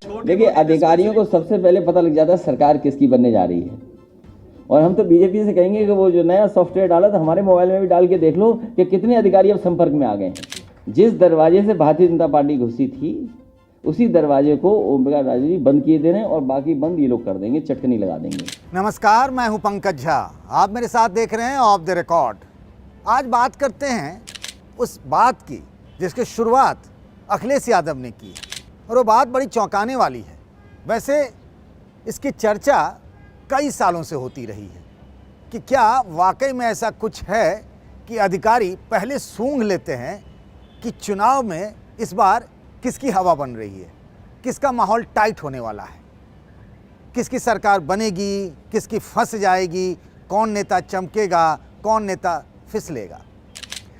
देखिए, अधिकारियों को सबसे पहले पता लग जाता है सरकार किसकी बनने जा रही है। और हम तो बीजेपी से कहेंगे कि वो जो नया सॉफ्टवेयर डाला था हमारे मोबाइल में भी डाल के देख लो कि कितने अधिकारी अब संपर्क में आ गए हैं। जिस दरवाजे से भारतीय जनता पार्टी घुसी थी उसी दरवाजे को ओम प्रकाश राजू जी बंद किए दे रहे हैं और बाकी बंद ये लोग कर देंगे, चटकनी लगा देंगे। नमस्कार, मैं हूं पंकज झा। आप मेरे साथ देख रहे हैं ऑफ द रिकॉर्ड। आज बात करते हैं उस बात की जिसकी शुरुआत अखिलेश यादव ने की है और वो बात बड़ी चौंकाने वाली है। वैसे इसकी चर्चा कई सालों से होती रही है कि क्या वाकई में ऐसा कुछ है कि अधिकारी पहले सूंघ लेते हैं कि चुनाव में इस बार किसकी हवा बन रही है, किसका माहौल टाइट होने वाला है, किसकी सरकार बनेगी, किसकी फंस जाएगी, कौन नेता चमकेगा, कौन नेता फिसलेगा।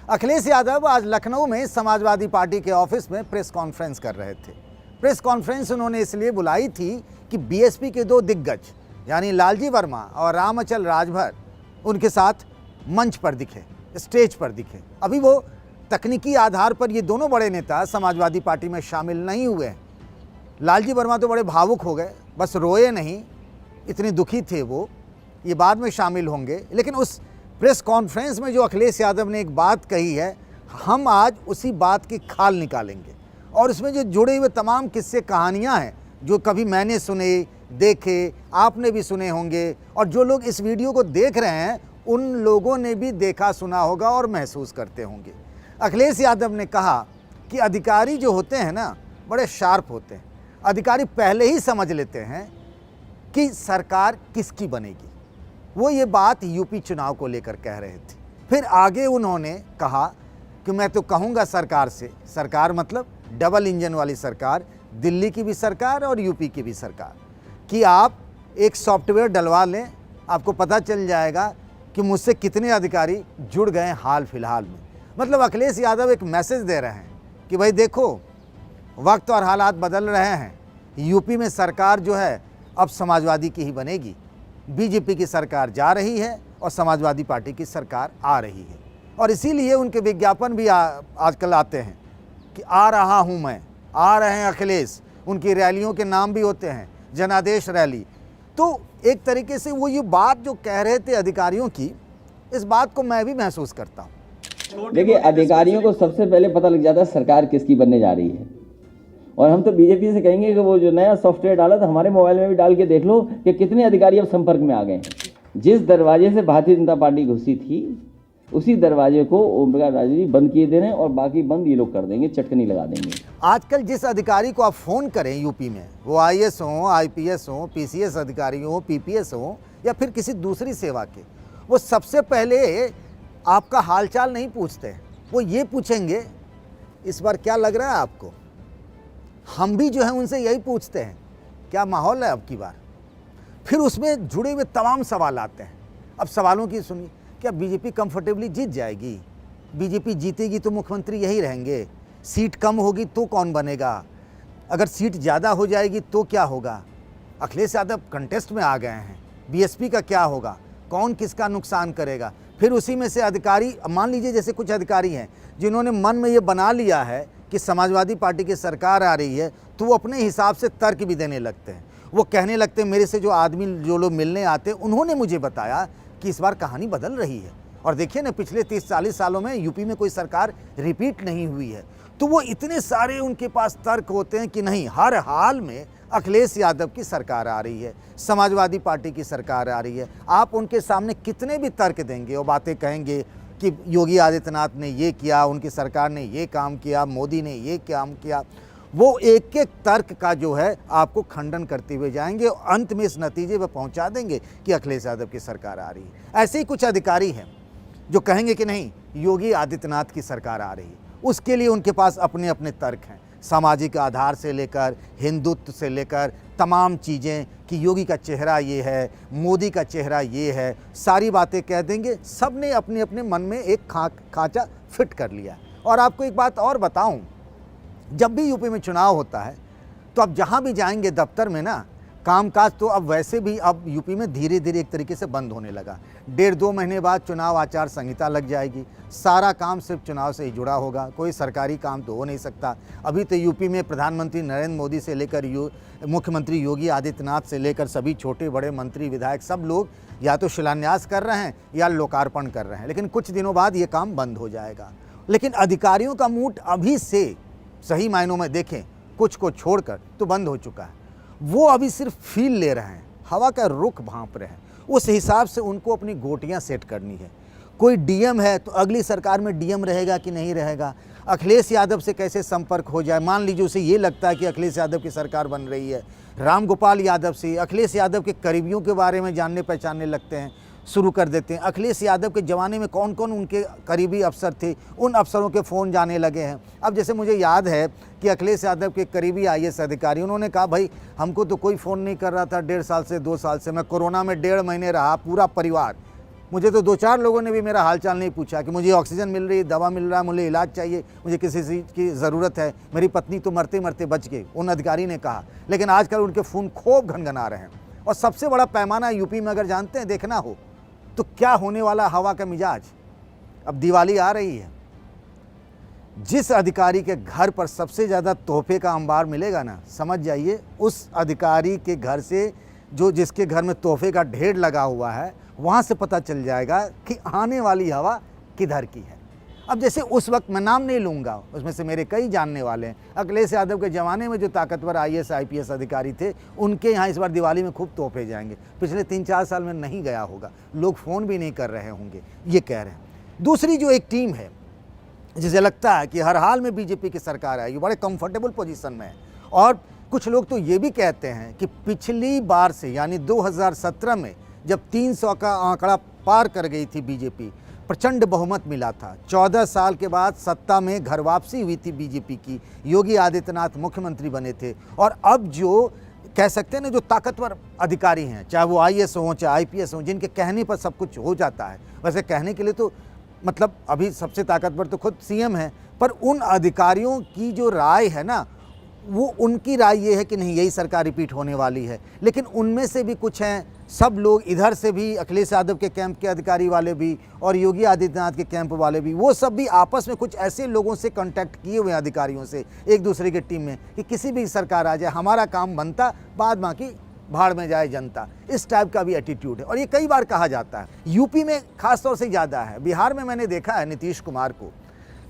अखिलेश यादव आज लखनऊ में समाजवादी पार्टी के ऑफिस में प्रेस कॉन्फ्रेंस कर रहे थे। प्रेस कॉन्फ्रेंस उन्होंने इसलिए बुलाई थी कि बीएसपी के दो दिग्गज यानी लालजी वर्मा और रामअचल राजभर उनके साथ मंच पर दिखे, स्टेज पर दिखे। अभी वो तकनीकी आधार पर ये दोनों बड़े नेता समाजवादी पार्टी में शामिल नहीं हुए हैं। लालजी वर्मा तो बड़े भावुक हो गए, बस रोए नहीं, इतने दुखी थे वो, ये बाद में शामिल होंगे। लेकिन उस प्रेस कॉन्फ्रेंस में जो अखिलेश यादव ने एक बात कही है, हम आज उसी बात की खाल निकालेंगे और उसमें जो जुड़े हुए तमाम किस्से कहानियां हैं जो कभी मैंने सुने, देखे, आपने भी सुने होंगे और जो लोग इस वीडियो को देख रहे हैं उन लोगों ने भी देखा, सुना होगा और महसूस करते होंगे। अखिलेश यादव ने कहा कि अधिकारी जो होते हैं ना, बड़े शार्प होते हैं। अधिकारी पहले ही समझ लेते हैं कि सरकार किसकी बनेगी। वो ये बात यूपी चुनाव को लेकर कह रहे थे। फिर आगे उन्होंने कहा कि मैं तो कहूँगा सरकार से, सरकार मतलब डबल इंजन वाली सरकार, दिल्ली की भी सरकार और यूपी की भी सरकार, कि आप एक सॉफ्टवेयर डलवा लें, आपको पता चल जाएगा कि मुझसे कितने अधिकारी जुड़ गए हाल फिलहाल में। मतलब अखिलेश यादव एक मैसेज दे रहे हैं कि भाई देखो, वक्त और हालात बदल रहे हैं, यूपी में सरकार जो है अब समाजवादी की ही बनेगी। बीजेपी की सरकार जा रही है और समाजवादी पार्टी की सरकार आ रही है और इसीलिए उनके विज्ञापन भी आजकल आते हैं कि आ रहा हूं मैं, आ रहे हैं अखिलेश। उनकी रैलियों के नाम भी होते हैं जनादेश रैली। तो एक तरीके से वो ये बात जो कह रहे थे अधिकारियों की, इस बात को मैं भी महसूस करता हूँ। देखिए, अधिकारियों को सबसे पहले पता लग जाता है सरकार किसकी बनने जा रही है। और हम तो बीजेपी से कहेंगे कि वो जो नया सॉफ्टवेयर डाला था हमारे मोबाइल में भी डाल के देख लो कि कितने अधिकारी अब संपर्क में आ गए हैं। जिस दरवाजे से भारतीय जनता पार्टी घुसी थी उसी दरवाजे को ओम प्रकाश राजू जी बंद किए दे रहे हैं और बाकी बंद ये लोग कर देंगे, चटकनी लगा देंगे। आजकल जिस अधिकारी को आप फ़ोन करें यूपी में, वो आईएएस हो, आईपीएस हो, पीसीएस अधिकारी हो, पीपीएस हो या फिर किसी दूसरी सेवा के, वो सबसे पहले आपका हालचाल नहीं पूछते। वो ये पूछेंगे इस बार क्या लग रहा है आपको। हम भी जो है उनसे यही पूछते हैं क्या माहौल है अब की बार। फिर उसमें जुड़े हुए तमाम सवाल आते हैं। अब सवालों की सुनिए, क्या बीजेपी कंफर्टेबली जीत जाएगी? बीजेपी जीतेगी तो मुख्यमंत्री यही रहेंगे, सीट कम होगी तो कौन बनेगा, अगर सीट ज़्यादा हो जाएगी तो क्या होगा? अखिलेश यादव कंटेस्ट में आ गए हैं, बीएसपी का क्या होगा, कौन किसका नुकसान करेगा? फिर उसी में से अधिकारी, मान लीजिए जैसे कुछ अधिकारी हैं जिन्होंने मन में ये बना लिया है कि समाजवादी पार्टी की सरकार आ रही है, तो वो अपने हिसाब से तर्क भी देने लगते हैं। वो कहने लगते हैं मेरे से जो लोग मिलने आते हैं उन्होंने मुझे बताया कि इस बार कहानी बदल रही है। और देखिए ना, पिछले 30-40 सालों में यूपी में कोई सरकार रिपीट नहीं हुई है। तो वो इतने सारे उनके पास तर्क होते हैं कि नहीं, हर हाल में अखिलेश यादव की सरकार आ रही है, समाजवादी पार्टी की सरकार आ रही है। आप उनके सामने कितने भी तर्क देंगे, वो बातें कहेंगे कि योगी आदित्यनाथ ने ये किया, उनकी सरकार ने ये काम किया, मोदी ने ये काम किया, वो एक एक तर्क का जो है आपको खंडन करते हुए जाएंगे और अंत में इस नतीजे पर पहुंचा देंगे कि अखिलेश यादव की सरकार आ रही है। ऐसे ही कुछ अधिकारी हैं जो कहेंगे कि नहीं, योगी आदित्यनाथ की सरकार आ रही है। उसके लिए उनके पास अपने अपने तर्क हैं, सामाजिक आधार से लेकर हिंदुत्व से लेकर तमाम चीज़ें कि योगी का चेहरा ये है, मोदी का चेहरा ये है, सारी बातें कह देंगे। सब ने अपने अपने मन में एक खांचा फिट कर लिया। और आपको एक बात और बताऊं, जब भी यूपी में चुनाव होता है तो आप जहां भी जाएंगे दफ्तर में ना, कामकाज तो अब वैसे भी अब यूपी में धीरे धीरे एक तरीके से बंद होने लगा। 1.5-2 महीने बाद चुनाव आचार संहिता लग जाएगी, सारा काम सिर्फ चुनाव से ही जुड़ा होगा, कोई सरकारी काम तो हो नहीं सकता। अभी तो यूपी में प्रधानमंत्री नरेंद्र मोदी से लेकर मुख्यमंत्री योगी आदित्यनाथ से लेकर सभी छोटे बड़े मंत्री विधायक सब लोग या तो शिलान्यास कर रहे हैं या लोकार्पण कर रहे हैं, लेकिन कुछ दिनों बाद ये काम बंद हो जाएगा। लेकिन अधिकारियों का मूड अभी से सही मायनों में देखें कुछ को छोड़कर तो बंद हो चुका है। वो अभी सिर्फ फील ले रहे हैं, हवा का रुख भांप रहे हैं। उस हिसाब से उनको अपनी गोटियां सेट करनी है। कोई डीएम है तो अगली सरकार में डीएम रहेगा कि नहीं रहेगा, अखिलेश यादव से कैसे संपर्क हो जाए। मान लीजिए उसे ये लगता है कि अखिलेश यादव की सरकार बन रही है, राम गोपाल यादव से अखिलेश यादव के करीबियों के बारे में जानने पहचानने लगते हैं, शुरू कर देते हैं। अखिलेश यादव के ज़माने में कौन कौन उनके करीबी अफसर थे, उन अफसरों के फ़ोन जाने लगे हैं। अब जैसे मुझे याद है कि अखिलेश यादव के करीबी आईएएस अधिकारी उन्होंने कहा भाई हमको तो कोई फ़ोन नहीं कर रहा था 1.5 साल से 2 साल से, मैं कोरोना में 1.5 महीने रहा पूरा परिवार, मुझे तो 2-4 लोगों ने भी मेरा हालचाल नहीं पूछा कि मुझे ऑक्सीजन मिल रही है, दवा मिल रहा है, मुझे इलाज चाहिए, मुझे किसी चीज़ की ज़रूरत है, मेरी पत्नी तो मरते मरते बच गई, उन अधिकारी ने कहा। लेकिन आजकल उनके फ़ोन खूब घनघना रहे हैं। और सबसे बड़ा पैमाना यूपी में अगर जानते हैं देखना हो तो क्या होने वाला हवा का मिजाज। अब दिवाली आ रही है, जिस अधिकारी के घर पर सबसे ज़्यादा तोहफे का अंबार मिलेगा ना, समझ जाइए उस अधिकारी के घर से जिसके घर में तोहफे का ढेर लगा हुआ है, वहाँ से पता चल जाएगा कि आने वाली हवा किधर की है। अब जैसे उस वक्त मैं नाम नहीं लूँगा, उसमें से मेरे कई जानने वाले हैं, अखिलेश यादव के ज़माने में जो ताकतवर आईएएस आईपीएस अधिकारी थे उनके यहाँ इस बार दिवाली में खूब तोहफे जाएंगे। पिछले 3-4 साल में नहीं गया होगा, लोग फ़ोन भी नहीं कर रहे होंगे, ये कह रहे हैं। दूसरी जो एक टीम है जिसे लगता है कि हर हाल में बीजेपी की सरकार आएगी, बड़े कंफर्टेबल पोजीशन में है। और कुछ लोग तो ये भी कहते हैं कि पिछली बार से यानी 2017 में जब 300 का आंकड़ा पार कर गई थी बीजेपी, प्रचंड बहुमत मिला था, 14 साल के बाद सत्ता में घर वापसी हुई थी बीजेपी की, योगी आदित्यनाथ मुख्यमंत्री बने थे। और अब जो कह सकते हैं ना, जो ताकतवर अधिकारी हैं, चाहे वो आईएएस हों चाहे आईपीएस हों, जिनके कहने पर सब कुछ हो जाता है। वैसे कहने के लिए तो मतलब अभी सबसे ताकतवर तो खुद सीएम है, पर उन अधिकारियों की जो राय है ना, वो उनकी राय ये है कि नहीं यही सरकार रिपीट होने वाली है। लेकिन उनमें से भी कुछ हैं, सब लोग इधर से भी अखिलेश यादव के कैंप के अधिकारी वाले भी और योगी आदित्यनाथ के कैंप वाले भी, वो सब भी आपस में कुछ ऐसे लोगों से कांटेक्ट किए हुए अधिकारियों से एक दूसरे की टीम में कि किसी भी सरकार आ जाए हमारा काम बनता, बाद बाकी भाड़ में जाए जनता, इस टाइप का भी एटीट्यूड है। और ये कई बार कहा जाता है, यूपी में खास तौर से ज़्यादा है। बिहार में मैंने देखा है नीतीश कुमार को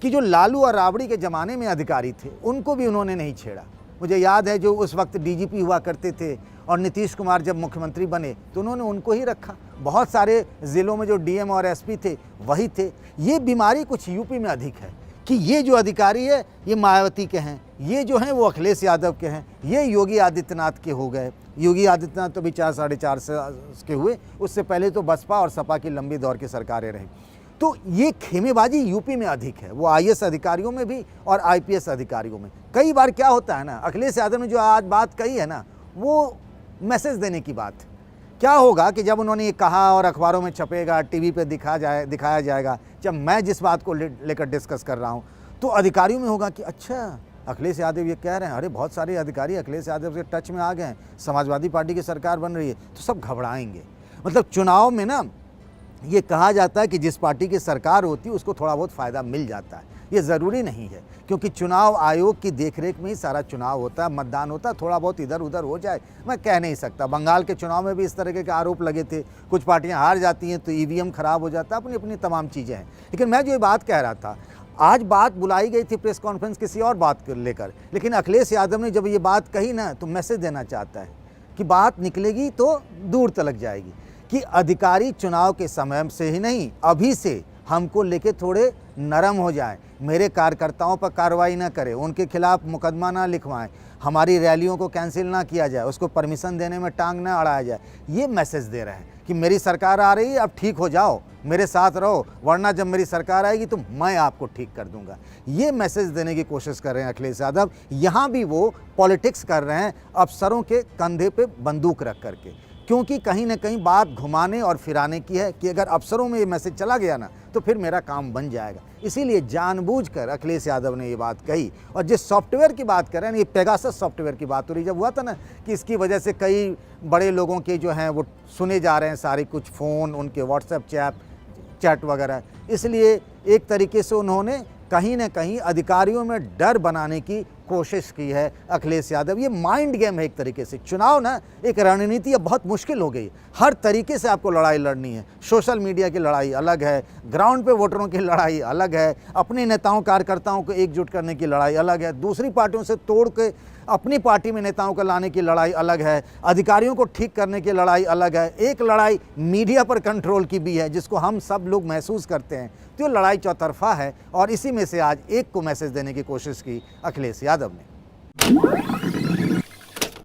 कि जो लालू और राबड़ी के ज़माने में अधिकारी थे उनको भी उन्होंने नहीं छेड़ा। मुझे याद है जो उस वक्त डीजीपी हुआ करते थे और नीतीश कुमार जब मुख्यमंत्री बने तो उन्होंने उनको ही रखा। बहुत सारे ज़िलों में जो डीएम और एसपी थे वही थे। ये बीमारी कुछ यूपी में अधिक है कि ये जो अधिकारी है ये मायावती के हैं, ये जो हैं वो अखिलेश यादव के हैं, ये योगी आदित्यनाथ के हो गए। योगी आदित्यनाथ तो भी 4-4.5 साल के हुए, उससे पहले तो बसपा और सपा की लंबी दौर की सरकारें रहीं। तो ये खेमेबाजी यूपी में अधिक है, वो आईएएस अधिकारियों में भी और आईपीएस अधिकारियों में। कई बार क्या होता है ना, अखिलेश यादव ने जो आज बात कही है ना, वो मैसेज देने की बात। क्या होगा कि जब उन्होंने ये कहा और अखबारों में छपेगा, टीवी पे दिखाया जाएगा, जब मैं जिस बात को लेकर डिस्कस कर रहा हूँ तो अधिकारियों में होगा कि अच्छा अखिलेश यादव ये कह रहे हैं, अरे बहुत सारे अधिकारी अखिलेश यादव के टच में आ गए हैं, समाजवादी पार्टी की सरकार बन रही है, तो सब घबराएंगे। मतलब चुनाव में ना ये कहा जाता है कि जिस पार्टी की सरकार होती है उसको थोड़ा बहुत फ़ायदा मिल जाता है। ये ज़रूरी नहीं है, क्योंकि चुनाव आयोग की देखरेख में ही सारा चुनाव होता है, मतदान होता है। थोड़ा बहुत इधर उधर हो जाए मैं कह नहीं सकता। बंगाल के चुनाव में भी इस तरह के आरोप लगे थे, कुछ पार्टियां हार जाती हैं तो ईवीएम खराब हो जाता है, अपनी अपनी तमाम चीज़ें हैं। लेकिन मैं जो ये बात कह रहा था, आज बात बुलाई गई थी प्रेस कॉन्फ्रेंस किसी और बात को लेकर, लेकिन अखिलेश यादव ने जब ये बात कही ना तो मैसेज देना चाहता है कि बात निकलेगी तो दूर तलक जाएगी कि अधिकारी चुनाव के समय से ही नहीं, अभी से हमको लेके थोड़े नरम हो जाएं, मेरे कार्यकर्ताओं पर कार्रवाई ना करें, उनके खिलाफ मुकदमा ना लिखवाएं, हमारी रैलियों को कैंसिल ना किया जाए, उसको परमिशन देने में टांग ना अड़ाया जाए। ये मैसेज दे रहे हैं कि मेरी सरकार आ रही है, अब ठीक हो जाओ, मेरे साथ रहो, वरना जब मेरी सरकार आएगी तो मैं आपको ठीक कर दूंगा। ये मैसेज देने की कोशिश कर रहे हैं अखिलेश यादव। यहाँ भी वो पॉलिटिक्स कर रहे हैं अफसरों के कंधे पे बंदूक रख करके। क्योंकि कहीं ना कहीं बात घुमाने और फिराने की है कि अगर अफसरों में ये मैसेज चला गया ना तो फिर मेरा काम बन जाएगा। इसीलिए जानबूझकर अखिलेश यादव ने ये बात कही। और जिस सॉफ्टवेयर की बात कर रहे हैं, ये पेगासस सॉफ्टवेयर की बात हो रही, जब हुआ था ना कि इसकी वजह से कई बड़े लोगों के जो हैं वो सुने जा रहे हैं सारे कुछ फ़ोन, उनके व्हाट्सएप चैट वगैरह, इसलिए एक तरीके से उन्होंने कहीं ना कहीं अधिकारियों में डर बनाने की कोशिश की है अखिलेश यादव। ये माइंड गेम है एक तरीके से। चुनाव ना एक रणनीति अब बहुत मुश्किल हो गई, हर तरीके से आपको लड़ाई लड़नी है। सोशल मीडिया की लड़ाई अलग है, ग्राउंड पे वोटरों की लड़ाई अलग है, अपने नेताओं कार्यकर्ताओं को एकजुट करने की लड़ाई अलग है, दूसरी पार्टियों से तोड़ के अपनी पार्टी में नेताओं को लाने की लड़ाई अलग है, अधिकारियों को ठीक करने की लड़ाई अलग है, एक लड़ाई मीडिया पर कंट्रोल की भी है जिसको हम सब लोग महसूस करते हैं। तो ये लड़ाई चौतरफा है और इसी में से आज एक को मैसेज देने की कोशिश की अखिलेश यादव ने।